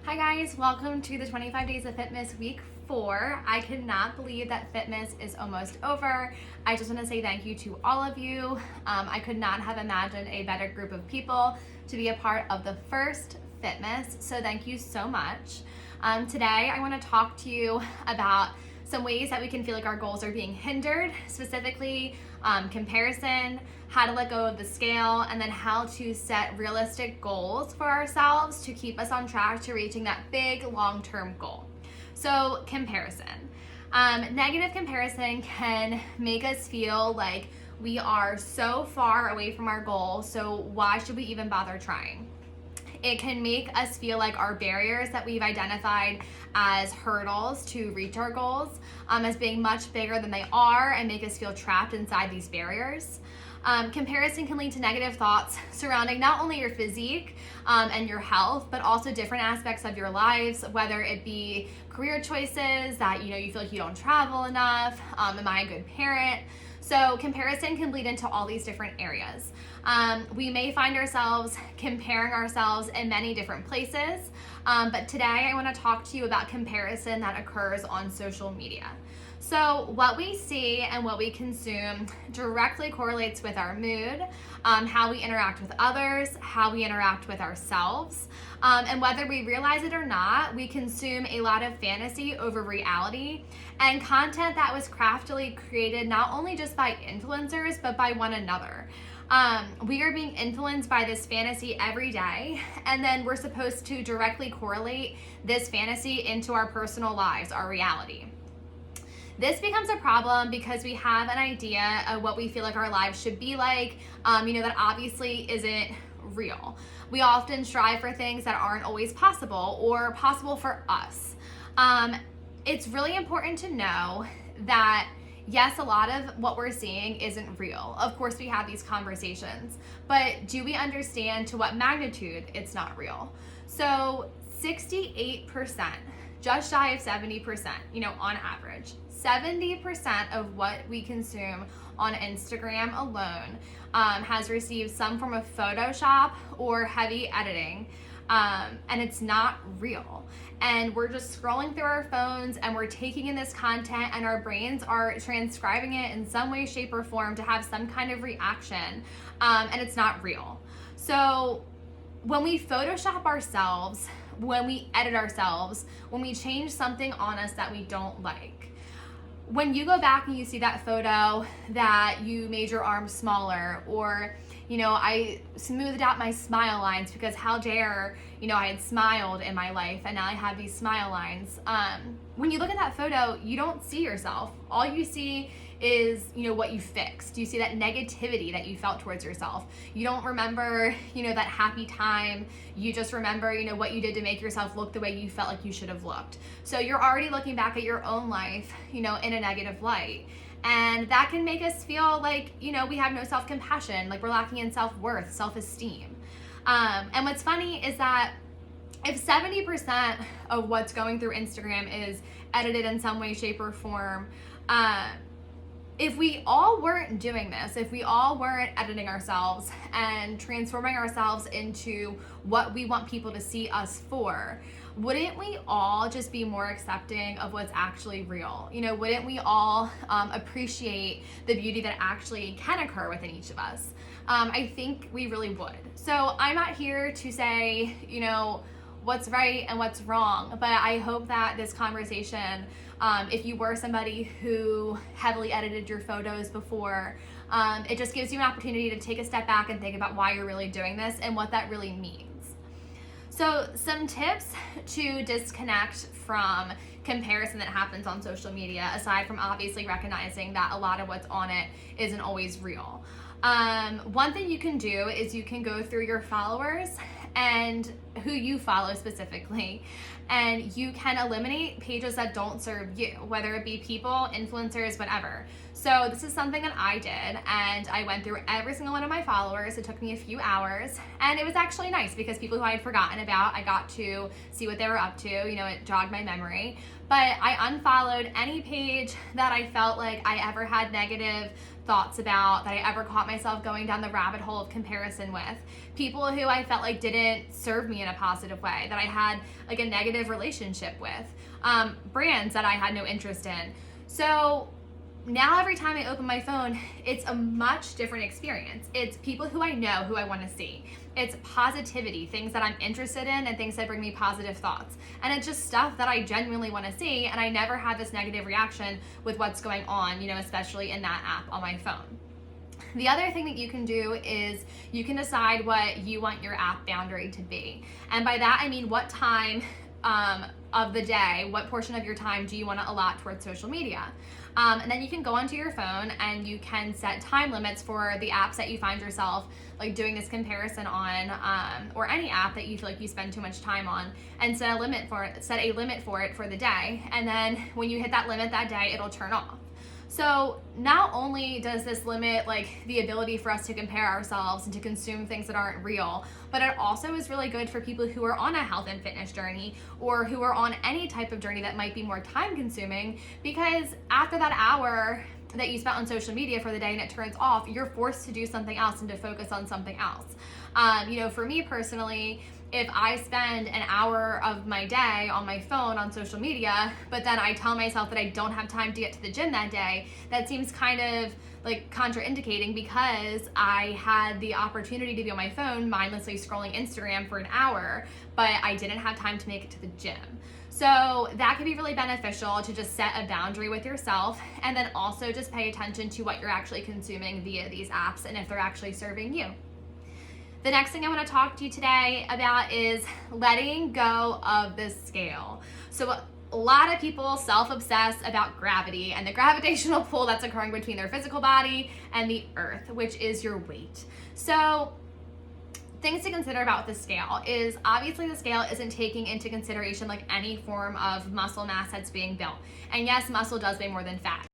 Hi guys, welcome to the 25 Days of Fitmas week 4. I could not believe that Fitmas is almost over. I just want to say thank you to all of you. I could not have imagined a better group of people to be a part of the first Fitmas, so thank you so much. Today I want to talk to you about some ways that we can feel like our goals are being hindered, specifically comparison, how to let go of the scale, and then how to set realistic goals for ourselves to keep us on track to reaching that big long-term goal. So comparison. Negative comparison can make us feel like we are so far away from our goal, so why should we even bother trying? It can make us feel like our barriers that we've identified as hurdles to reach our goals as being much bigger than they are and make us feel trapped inside these barriers. Comparison can lead to negative thoughts surrounding not only your physique and your health, but also different aspects of your lives, whether it be career choices that you feel like you don't travel enough, am I a good parent? So comparison can bleed into all these different areas. We may find ourselves comparing ourselves in many different places, but today I want to talk to you about comparison that occurs on social media. So what we see and what we consume directly correlates with our mood, how we interact with others, how we interact with ourselves, and whether we realize it or not, we consume a lot of fantasy over reality and content that was craftily created not only just by influencers, but by one another. We are being influenced by this fantasy every day, and then we're supposed to directly correlate this fantasy into our personal lives, our reality. This becomes a problem because we have an idea of what we feel like our lives should be like, that obviously isn't real. We often strive for things that aren't always possible or possible for us. It's really important to know that yes, a lot of what we're seeing isn't real. Of course, we have these conversations, but do we understand to what magnitude it's not real? So 68%, just shy of 70%, on average, 70% of what we consume on Instagram alone has received some form of Photoshop or heavy editing, and it's not real. And we're just scrolling through our phones and we're taking in this content and our brains are transcribing it in some way, shape, or form to have some kind of reaction, and it's not real. So when we Photoshop ourselves, when we edit ourselves, when we change something on us that we don't like, when you go back and you see that photo that you made your arms smaller, or I smoothed out my smile lines because how dare I had smiled in my life and now I have these smile lines. When you look at that photo, you don't see yourself. All you see is what you fixed. You see that negativity that you felt towards yourself. You don't remember that happy time. You just remember what you did to make yourself look the way you felt like you should have looked. So you're already looking back at your own life in a negative light. And that can make us feel like, we have no self-compassion, like we're lacking in self-worth, self-esteem. And what's funny is that if 70% of what's going through Instagram is edited in some way, shape, or form, if we all weren't doing this, if we all weren't editing ourselves and transforming ourselves into what we want people to see us for, wouldn't we all just be more accepting of what's actually real? Wouldn't we all appreciate the beauty that actually can occur within each of us? I think we really would. So I'm not here to say, what's right and what's wrong, but I hope that this conversation, if you were somebody who heavily edited your photos before, it just gives you an opportunity to take a step back and think about why you're really doing this and what that really means. So some tips to disconnect from comparison that happens on social media, aside from obviously recognizing that a lot of what's on it isn't always real. One thing you can do is you can go through your followers and who you follow specifically, and you can eliminate pages that don't serve you, whether it be people, influencers, whatever. So this is something that I did, and I went through every single one of my followers. It took me a few hours, and it was actually nice because people who I had forgotten about, I got to see what they were up to. It jogged my memory. But I unfollowed any page that I felt like I ever had negative thoughts about, that I ever caught myself going down the rabbit hole of comparison with. People who I felt like didn't serve me in a positive way, that I had like a negative relationship with, brands that I had no interest in. So now every time I open my phone, it's a much different experience. It's people who I know, who I want to see. It's positivity, things that I'm interested in and things that bring me positive thoughts. And it's just stuff that I genuinely want to see, and I never have this negative reaction with what's going on, especially in that app on my phone. The other thing that you can do is you can decide what you want your app boundary to be. And by that, I mean what time of the day, what portion of your time do you want to allot towards social media? And then you can go onto your phone and you can set time limits for the apps that you find yourself like doing this comparison on, or any app that you feel like you spend too much time on, and set a limit for it for the day. And then when you hit that limit that day, it'll turn off. So not only does this limit like the ability for us to compare ourselves and to consume things that aren't real, but it also is really good for people who are on a health and fitness journey, or who are on any type of journey that might be more time consuming, because after that hour that you spent on social media for the day and it turns off, you're forced to do something else and to focus on something else. For me personally, if I spend an hour of my day on my phone on social media, but then I tell myself that I don't have time to get to the gym that day, that seems kind of like contraindicating, because I had the opportunity to be on my phone mindlessly scrolling Instagram for an hour, but I didn't have time to make it to the gym. So that could be really beneficial to just set a boundary with yourself, and then also just pay attention to what you're actually consuming via these apps and if they're actually serving you. The next thing I want to talk to you today about is letting go of the scale. So a lot of people self-obsess about gravity and the gravitational pull that's occurring between their physical body and the earth, which is your weight. So things to consider about the scale is, obviously the scale isn't taking into consideration like any form of muscle mass that's being built. And yes, muscle does weigh more than fat.